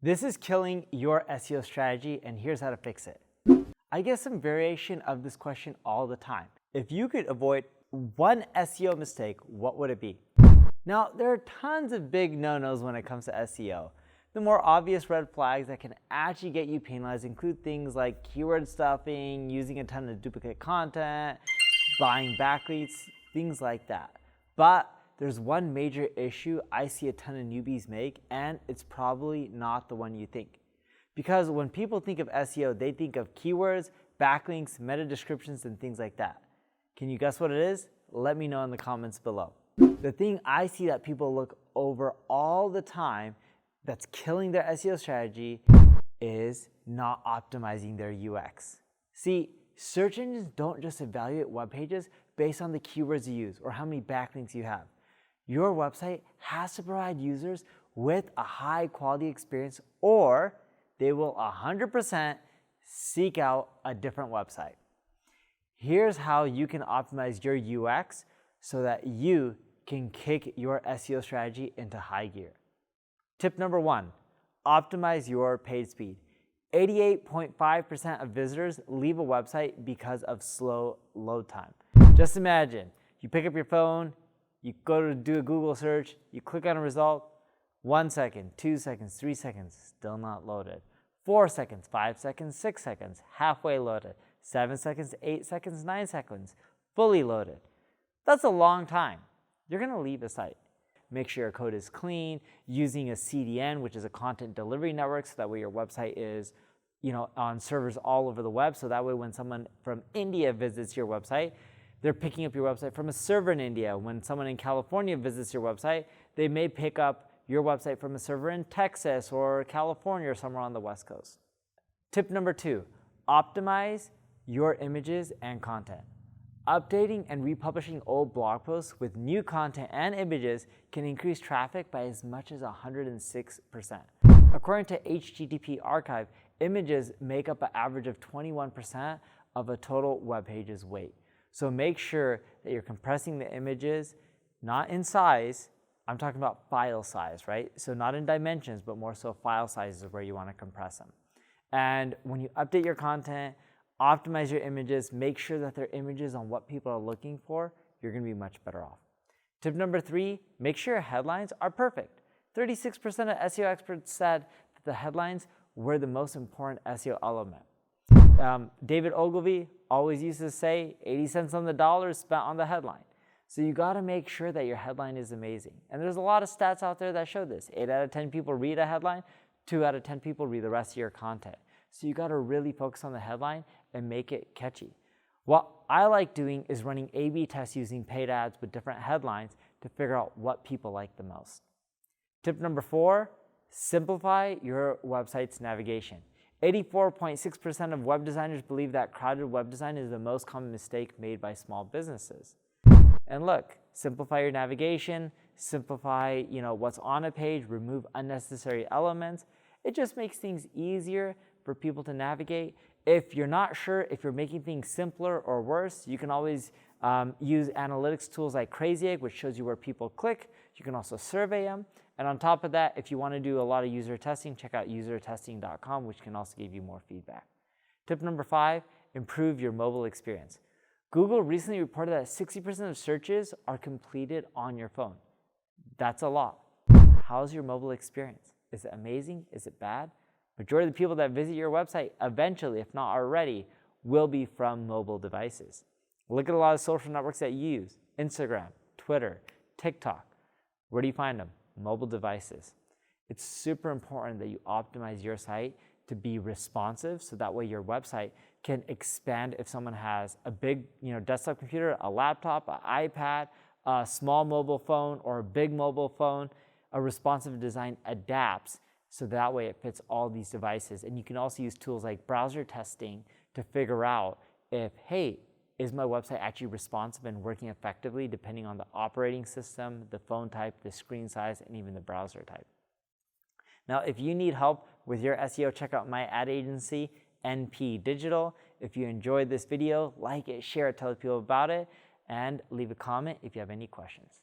This is killing your SEO strategy, and here's how to fix it. I get some variation of this question all the time. If you could avoid one SEO mistake, what would it be? Now, there are tons of big no-nos when it comes to SEO. The more obvious red flags that can actually get you penalized include things like keyword stuffing, using a ton of duplicate content, buying backlinks, things like that. But there's one major issue I see a ton of newbies make, and it's probably not the one you think. Because when people think of SEO, they think of keywords, backlinks, meta descriptions, and things like that. Can you guess what it is? Let me know in the comments below. The thing I see that people look over all the time that's killing their SEO strategy is not optimizing their UX. See, search engines don't just evaluate web pages based on the keywords you use or how many backlinks you have. Your website has to provide users with a high quality experience, or they will 100% seek out a different website. Here's how you can optimize your UX so that you can kick your SEO strategy into high gear. Tip number 1, optimize your page speed. 88.5% of visitors leave a website because of slow load time. Just imagine, you pick up your phone, you go to do a Google search, you click on a result, 1 second, 2 seconds, 3 seconds, still not loaded. 4 seconds, 5 seconds, 6 seconds, halfway loaded. 7 seconds, 8 seconds, 9 seconds, fully loaded. That's a long time. You're gonna leave a site. Make sure your code is clean, using a CDN, which is a content delivery network, so that way your website is on servers all over the web, so that way when someone from India visits your website, they're picking up your website from a server in India. When someone in California visits your website, they may pick up your website from a server in Texas or California or somewhere on the West Coast. Tip number 2, optimize your images and content. Updating and republishing old blog posts with new content and images can increase traffic by as much as 106%. According to HTTP Archive, images make up an average of 21% of a total web page's weight. So make sure that you're compressing the images, not in size. I'm talking about file size, right? So not in dimensions, but more so file sizes where you want to compress them. And when you update your content, optimize your images, make sure that they're images on what people are looking for, you're going to be much better off. Tip number 3, make sure your headlines are perfect. 36% of SEO experts said that the headlines were the most important SEO element. David Ogilvy always used to say 80 cents on the dollar spent on the headline. So you got to make sure that your headline is amazing. And there's a lot of stats out there that show this. 8 out of 10 people read a headline, 2 out of 10 people read the rest of your content. So you got to really focus on the headline and make it catchy. What I like doing is running A/B tests using paid ads with different headlines to figure out what people like the most. Tip number 4, simplify your website's navigation. 84.6% of web designers believe that crowded web design is the most common mistake made by small businesses. And look, simplify your navigation, simplify what's on a page, remove unnecessary elements. It just makes things easier for people to navigate. If you're not sure if you're making things simpler or worse, you can always use analytics tools like Crazy Egg, which shows you where people click. You can also survey them. And on top of that, if you want to do a lot of user testing, check out usertesting.com, which can also give you more feedback. Tip number 5, improve your mobile experience. Google recently reported that 60% of searches are completed on your phone. That's a lot. How's your mobile experience? Is it amazing? Is it bad? Majority of the people that visit your website eventually, if not already, will be from mobile devices. Look at a lot of social networks that you use: Instagram, Twitter, TikTok. Where do you find them? Mobile devices. It's super important that you optimize your site to be responsive, so that way your website can expand if someone has a big desktop computer, a laptop, an iPad, a small mobile phone, or a big mobile phone. A responsive design adapts so that way it fits all these devices. And you can also use tools like browser testing to figure out if, hey, is my website actually responsive and working effectively depending on the operating system, the phone type, the screen size, and even the browser type. Now, if you need help with your SEO, check out my ad agency, NP Digital. If you enjoyed this video, like it, share it, tell people about it, and leave a comment if you have any questions.